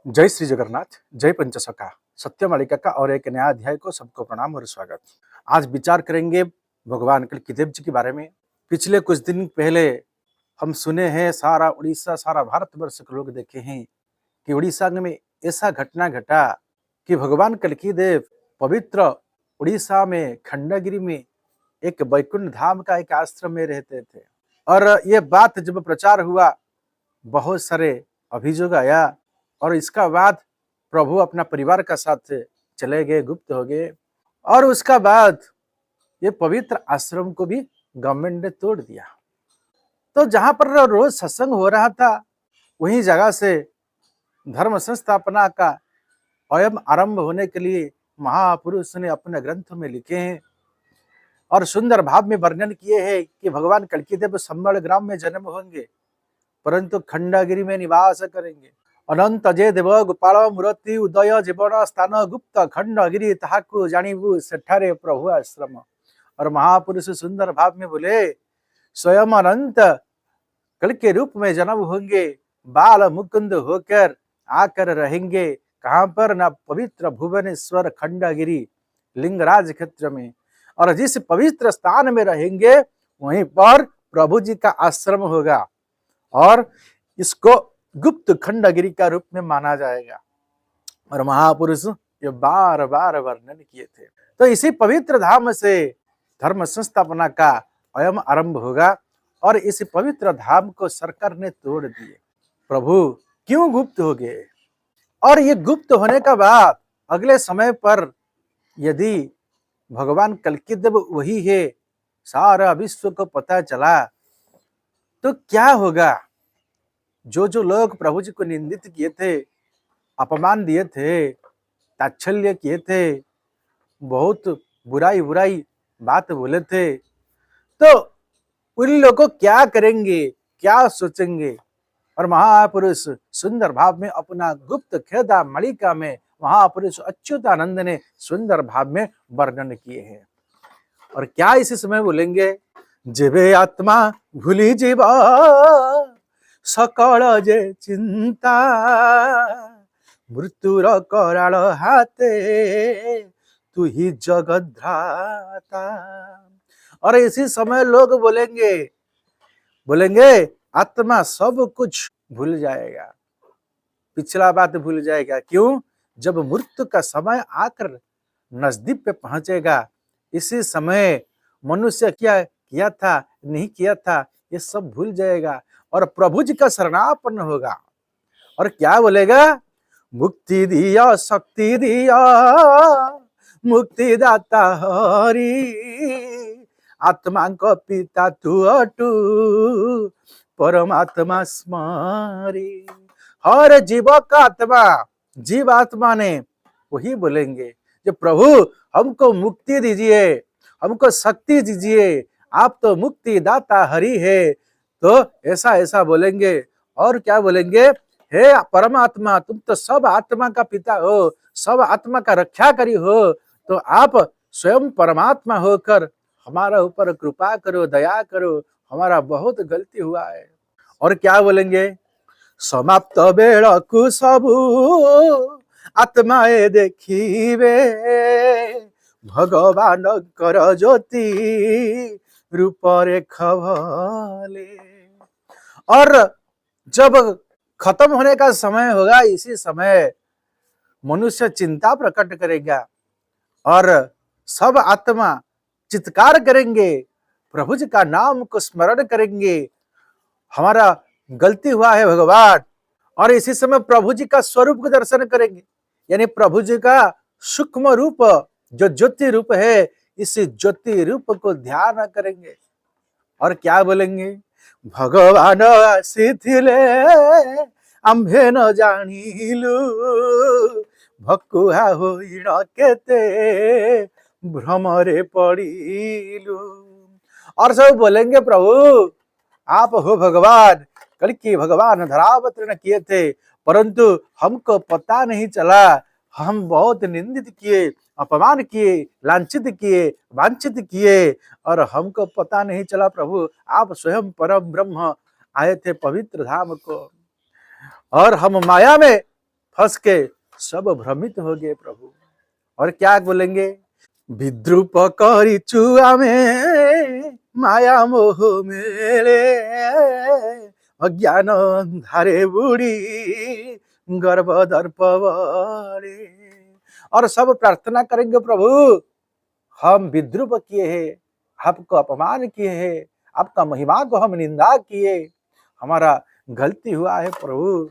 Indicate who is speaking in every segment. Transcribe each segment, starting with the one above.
Speaker 1: जय श्री जगन्नाथ, जय पंचसखा, सत्य मालिका का और एक नया अध्याय को सबको प्रणाम और स्वागत। आज विचार करेंगे भगवान कल्किदेव जी के बारे में। पिछले कुछ दिन पहले हम सुने हैं, सारा उड़ीसा, सारा भारतवर्ष के लोग देखे हैं कि उड़ीसा में ऐसा घटना घटा कि भगवान कल्किदेव पवित्र उड़ीसा में खंडगिरी में एक वैकुंठ धाम का एक आश्रम में रहते थे। और ये बात जब प्रचार हुआ, बहुत सारे अभियोग आया और इसका बाद प्रभु अपना परिवार का साथ चले गए, गुप्त हो गए। और उसका बाद ये पवित्र आश्रम को भी गवर्नमेंट ने तोड़ दिया। तो जहां पर रोज सत्संग हो रहा था, वही जगह से धर्म संस्थापना का अयम आरंभ होने के लिए महापुरुष ने अपने ग्रंथ में लिखे हैं और सुंदर भाव में वर्णन किए हैं कि भगवान कल्किदेव संबल ग्राम में जन्म होंगे, परंतु खंडगिरी में निवास करेंगे। अनंत जे देव गोपाल मूर्ति उदय जीवन स्थान गुप्त खंडगिरी ताहाकु जानिबु सेठारे प्रभु आश्रम। और महापुरुष सुंदर भाव में बोले, स्वयं अनंत कल के रूप में जन्म होंगे, बाल मुकुंद होकर आकर रहेंगे। कहाँ पर? ना पवित्र भुवनेश्वर खंडगिरी लिंगराज क्षेत्र में। और जिस पवित्र स्थान में रहेंगे वहीं पर प्रभु जी का आश्रम होगा और इसको गुप्त खंडगिरी का रूप में माना जाएगा। और महापुरुष ये बार बार वर्णन किए थे। तो इसी पवित्र धाम से धर्म संस्थापना का अयम आरंभ होगा और इस पवित्र धाम को सरकार ने तोड़ दिए। प्रभु क्यों गुप्त हो गए? और ये गुप्त होने का बाद अगले समय पर यदि भगवान कल्किदेव वही है, सारा विश्व को पता चला, तो क्या होगा? जो लोग प्रभु जी को निंदित किए थे, अपमान दिए थे, ताच्छल्य किए थे, बहुत बुराई बात बोले थे, तो उन लोगों को क्या करेंगे, क्या सोचेंगे? और महापुरुष सुंदर भाव में अपना गुप्त खेदा मालिका में महापुरुष अच्युतानंद ने सुंदर भाव में वर्णन किए हैं। और क्या इसी समय बोलेंगे? जेबे आत्मा भूली जीवा सकल जे चिंता मृत्युर कराल हाथे तू ही जगद्धाता। और इसी समय लोग बोलेंगे आत्मा सब कुछ भूल जाएगा, पिछला बात भूल जाएगा। क्यों? जब मृत्यु का समय आकर नजदीक पे पहुंचेगा, इसी समय मनुष्य क्या किया था, नहीं किया था, ये सब भूल जाएगा और प्रभु जी का शरणापन्न होगा। और क्या बोलेगा? मुक्ति दिया, शक्ति दिया, मुक्ति दाता हरि, आत्मा को पिता तू अटू, परमात्मा स्मरी। हर जीव का आत्मा, जीव आत्मा ने वही बोलेंगे, जो प्रभु हमको मुक्ति दीजिए, हमको शक्ति दीजिए, आप तो मुक्ति दाता हरि है। तो ऐसा बोलेंगे। और क्या बोलेंगे? हे परमात्मा, तुम तो सब आत्मा का पिता हो, सब आत्मा का रक्षाकारी हो, तो आप स्वयं परमात्मा होकर हमारा ऊपर कृपा करो, दया करो, हमारा बहुत गलती हुआ है। और क्या बोलेंगे? समाप्त बेड़कु सबु आत्माए देखिबे, भगवान कर ज्योति रूप रेखा भले। और जब खत्म होने का समय होगा, इसी समय मनुष्य चिंता प्रकट करेगा और सब आत्मा चित्कार करेंगे, प्रभु जी का नाम को स्मरण करेंगे, हमारा गलती हुआ है भगवान। और इसी समय प्रभु जी का स्वरूप को दर्शन करेंगे, यानी प्रभु जी का सूक्ष्म रूप जो ज्योति रूप है, इस ज्योति रूप को ध्यान करेंगे। और क्या बोलेंगे? भगवान आसीथिले आम्भे न जानिलु, भकुहा होइण केते भ्रमरे पड़िलु। और सब बोलेंगे, प्रभु आप हो भगवान, कल की भगवान धरावतरण किए थे, परंतु हमको पता नहीं चला, हम बहुत निंदित किए, अपमान किए, लांछित किए, वांछित किए और हमको पता नहीं चला। प्रभु आप स्वयं परम ब्रह्म आए थे पवित्र धाम को और हम माया में हंस के सब भ्रमित हो गए प्रभु। और क्या बोलेंगे, विद्रूप करी चुआ में माया मोह मेले, अज्ञान धारे बुढ़ी गर्भ दर्प बड़े। और सब प्रार्थना करेंगे, प्रभु हम विद्रूप किए हैं, आपको अपमान किए हैं, आपका महिमा को हम निंदा किए, हमारा गलती हुआ है प्रभु।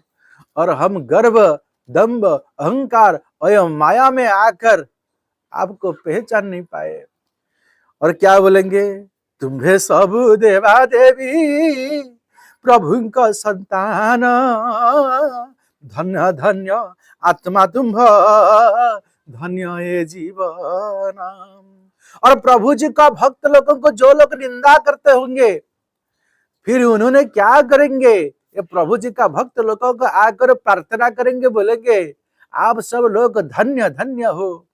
Speaker 1: और हम गर्व दंभ अहंकार और माया में आकर आपको पहचान नहीं पाए। और क्या बोलेंगे, तुम्हें सब देवा देवी प्रभु का संतान, धन्य धन्य आत्मा तुम्ह धन्य ये जीवन। और प्रभु जी का भक्त लोगों को जो लोग निंदा करते होंगे, फिर उन्होंने क्या करेंगे, ये प्रभु जी का भक्त लोगों को आकर प्रार्थना करेंगे, बोलेंगे आप सब लोग धन्य धन्य हो,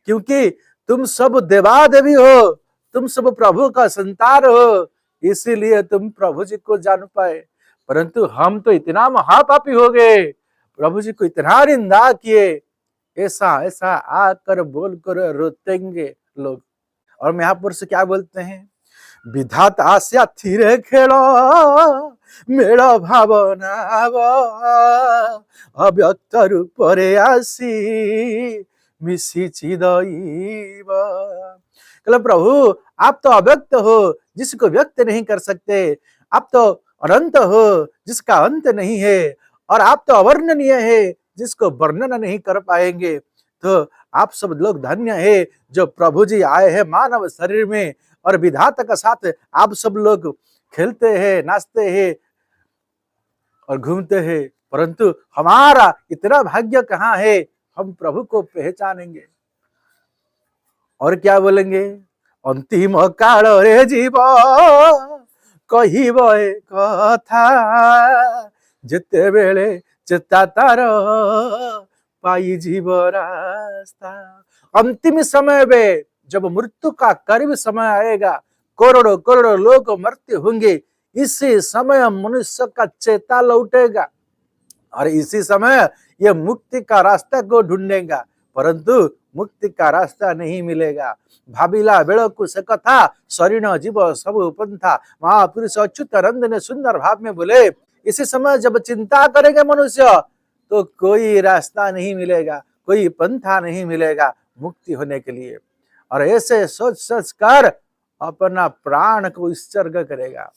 Speaker 1: क्योंकि तुम सब देवा देवी हो, तुम सब प्रभु का संतान हो, इसीलिए तुम प्रभु जी को जान पाए। परंतु हम तो इतना महापापी हो गए, प्रभु जी को इतना निंदा किए, ऐसा ऐसा आकर बोलकर रोतेंगे लोग। और महापुरुष क्या बोलते हैं, विधाता साथी खेलो मेरा भावना अव्यक्त रूप रे आसी मिसी दैव। प्रभु आप तो अव्यक्त हो, जिसको व्यक्त नहीं कर सकते, आप तो अनंत हो, जिसका अंत नहीं है, और आप तो अवर्णनीय है, जिसको वर्णन नहीं कर पाएंगे। तो आप सब लोग धन्य है जो प्रभु जी आए हैं मानव शरीर में, और विधाता का साथ आप सब लोग खेलते हैं, नाचते हैं और घूमते हैं। परंतु हमारा इतना भाग्य कहाँ है, हम प्रभु को पहचानेंगे। और क्या बोलेंगे, अंतिम काल रे जीव कहिब कथा, जेते बेले चेता तार पाई जीव रास्ता। अंतिम समय में जब मृत्यु का करीब समय आएगा, करोड़ों करोड़ों लोग मरते होंगे, इसी समय मनुष्य का चेता लौटेगा, और इसी समय यह मुक्ति का रास्ता को ढूंढेगा। परंतु मुक्ति का रास्ता नहीं मिलेगा। भाबिला बेड़कु से कथा शरीर जीव सब पंथा, महापुरुष अच्युतानंद ने सुंदर भाव में बोले, इसी समय जब चिंता करेंगे मनुष्य, तो कोई रास्ता नहीं मिलेगा, कोई पंथा नहीं मिलेगा मुक्ति होने के लिए। और ऐसे सोच सोच कर अपना प्राण को उत्सर्ग करेगा।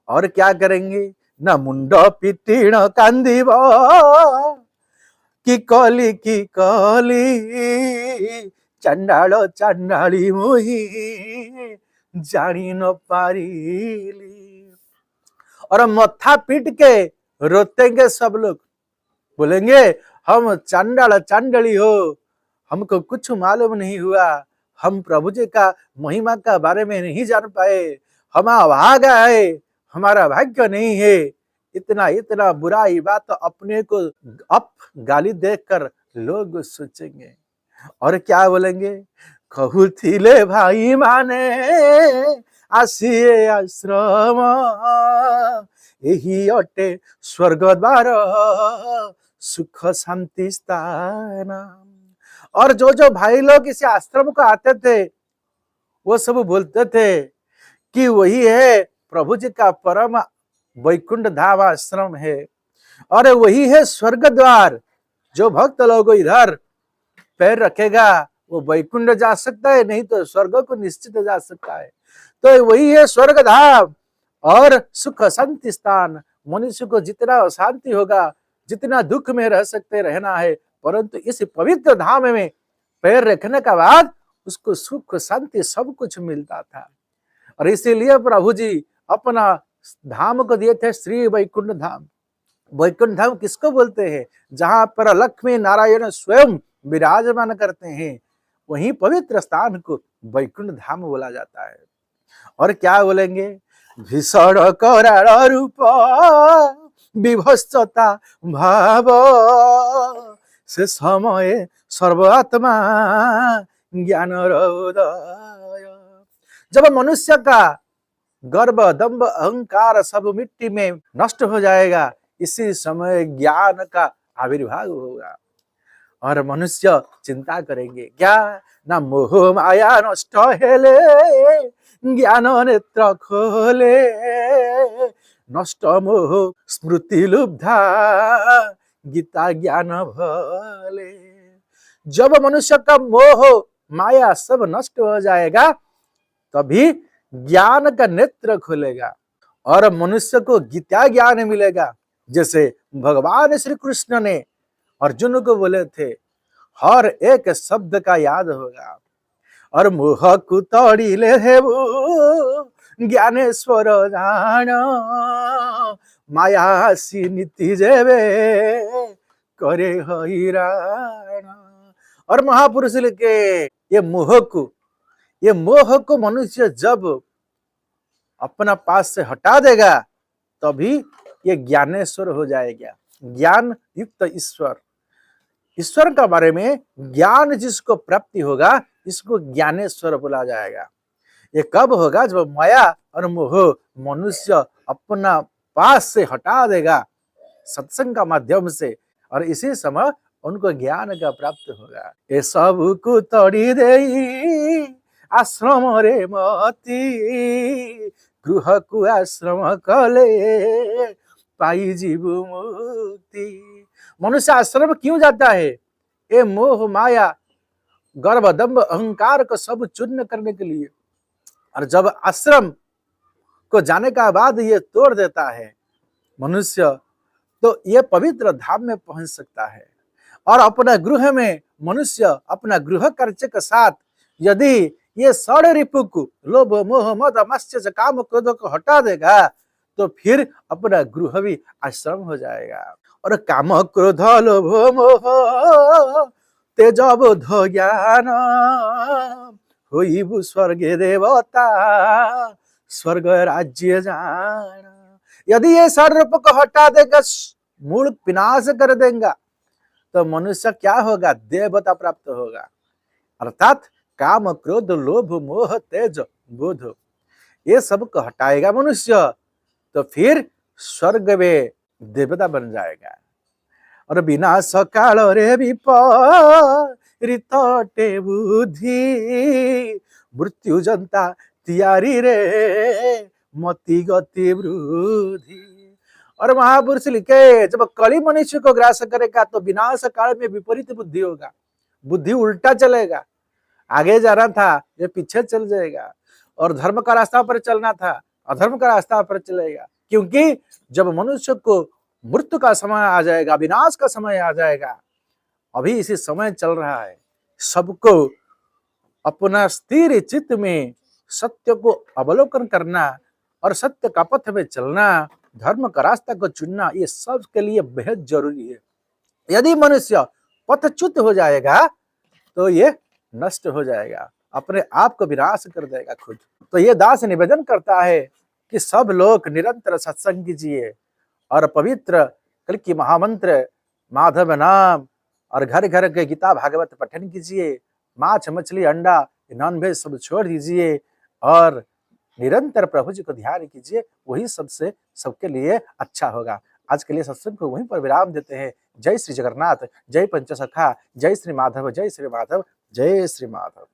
Speaker 1: और क्या करेंगे, न मुंड पिटीण कांदीब कि कली चंडाल चंडाली मोही जानी न पारिली। और मत्था पीट के रोतेंगे सब लोग, बोलेंगे हम चंडाल चंडाली हो, हमको कुछ मालूम नहीं हुआ, हम प्रभु जी का महिमा का बारे में नहीं जान पाए, हम अभागा है, हमारा भाग्य नहीं है। इतना इतना बुराई बात अपने को अप गाली देकर लोग सोचेंगे। और क्या बोलेंगे, कहूथिले भाई माने आसिए आश्रम, यही अटे स्वर्ग द्वार सुख शांति स्थान। और जो जो भाई लोग इस आश्रम को आते थे, वो सब बोलते थे कि वही है प्रभु जी का परम वैकुंठ धाम आश्रम है, और वही है स्वर्ग द्वार। जो भक्त लोग इधर पैर रखेगा वो वैकुंठ जा सकता है, नहीं तो स्वर्ग को निश्चित जा सकता है। तो वही है स्वर्ग धाम और सुख शांति स्थान। मनुष्य को जितना शांति होगा, जितना दुख में रह सकते रहना है, परंतु इस पवित्र धाम में पैर रखने के बाद उसको सुख शांति सब कुछ मिलता था। और इसीलिए प्रभु जी अपना धाम को दिए थे श्री वैकुंठ धाम। वैकुंठ धाम किसको बोलते हैं, जहां पर लक्ष्मी नारायण स्वयं विराजमान करते हैं, वही पवित्र स्थान को वैकुंठ धाम बोला जाता है। और क्या बोलेंगे, भीषण कराल रूप विभत्सता भाव, से समय सर्वात्मा ज्ञान उदय। जब मनुष्य का गर्व दंभ अहंकार सब मिट्टी में नष्ट हो जाएगा, इसी समय ज्ञान का आविर्भाव होगा और मनुष्य चिंता करेंगे क्या ना मोह माया नष्ट हेले ज्ञान नेत्र खोले नष्ट मोह स्मृति लुब्धा गीता ज्ञान भले। जब मनुष्य का मोह माया सब नष्ट हो जाएगा तभी ज्ञान का नेत्र खुलेगा और मनुष्य को गीता ज्ञान मिलेगा। जैसे भगवान श्री कृष्ण ने अर्जुन को बोले थे हर एक शब्द का याद होगा और मोह को तोड़िले हेबु ज्ञानेश्वर जान मायासी नीति जेबे करे हैरान। और महापुरुष लिखे ये मोह को मनुष्य जब अपना पास से हटा देगा तभी ये ज्ञानेश्वर हो जाएगा। ज्ञान युक्त ईश्वर का बारे में ज्ञान जिसको प्राप्ति होगा इसको ज्ञानेश्वर बोला जाएगा। ये कब होगा जब माया और मोह मनुष्य अपना पास से हटा देगा सत्संग का माध्यम से और इसी समय उनको ज्ञान का प्राप्त होगा। ये सब को तोड़ी दे आश्रम रे मती गृह को आश्रम कले पाई जीव मुक्ति। मनुष्य आश्रम क्यों जाता है? ये मोह माया गर्व दंभ अहंकार को सब चूर्ण करने के लिए। और जब आश्रम को जाने का बाद ये तोड़ देता है मनुष्य तो ये पवित्र धाम में पहुंच सकता है। और अपना गृह में मनुष्य अपना गृह कार्य के साथ यदि ये षड रिपु को लोभ मोह मद मत्स्य काम क्रोध को हटा देगा तो फिर अपना गृह भी आश्रम हो जाएगा। और काम क्रोध लोभ मोह तेज बोध ज्ञान होइबु स्वर्गे देवता स्वर्ग राज्य जान। यदि ये षड रूप को हटा देगा मूल विनाश कर देगा तो मनुष्य क्या होगा? देवता प्राप्त होगा। अर्थात काम क्रोध लोभ मोह तेज बोध ये सब को हटाएगा मनुष्य तो फिर स्वर्ग में देवता बन जाएगा। और बिना सकाल रे विपरीत बुद्धि मृत्यु जनता तियारी रे मति गति वृद्धि। और महापुरुष लिखे जब कली मनुष्य को ग्रास करेगा तो विनाश काल में विपरीत बुद्धि होगा। बुद्धि उल्टा चलेगा, आगे जाना था ये पीछे चल जाएगा और धर्म का रास्ता पर चलना था अधर्म का रास्ता पर चलेगा। क्योंकि जब मनुष्य को मृत्यु का समय आ जाएगा विनाश का समय आ जाएगा, अभी इसी समय चल रहा है, सबको अपना स्थिर चित्त में सत्य को अवलोकन करना और सत्य का पथ में चलना धर्म का रास्ता को चुनना ये सब के लिए बेहद जरूरी है। यदि मनुष्य पथच्युत हो जाएगा तो ये नष्ट हो जाएगा, अपने आप को विनाश कर देगा खुद। तो ये दास निवेदन करता है कि सब लोग निरंतर सत्संग कीजिए और पवित्र कल की महामंत्र माधव नाम और घर घर के गीता भागवत पठन कीजिए। माछ मछली अंडा नॉनवेज सब छोड़ दीजिए और निरंतर प्रभु जी को ध्यान कीजिए, वही सबसे सबके लिए अच्छा होगा। आज के लिए सत्संग को वहीं पर विराम देते हैं। जय श्री जगन्नाथ, जय पंचसखा, जय श्री माधव, जय श्री माधव, जय श्री माधव।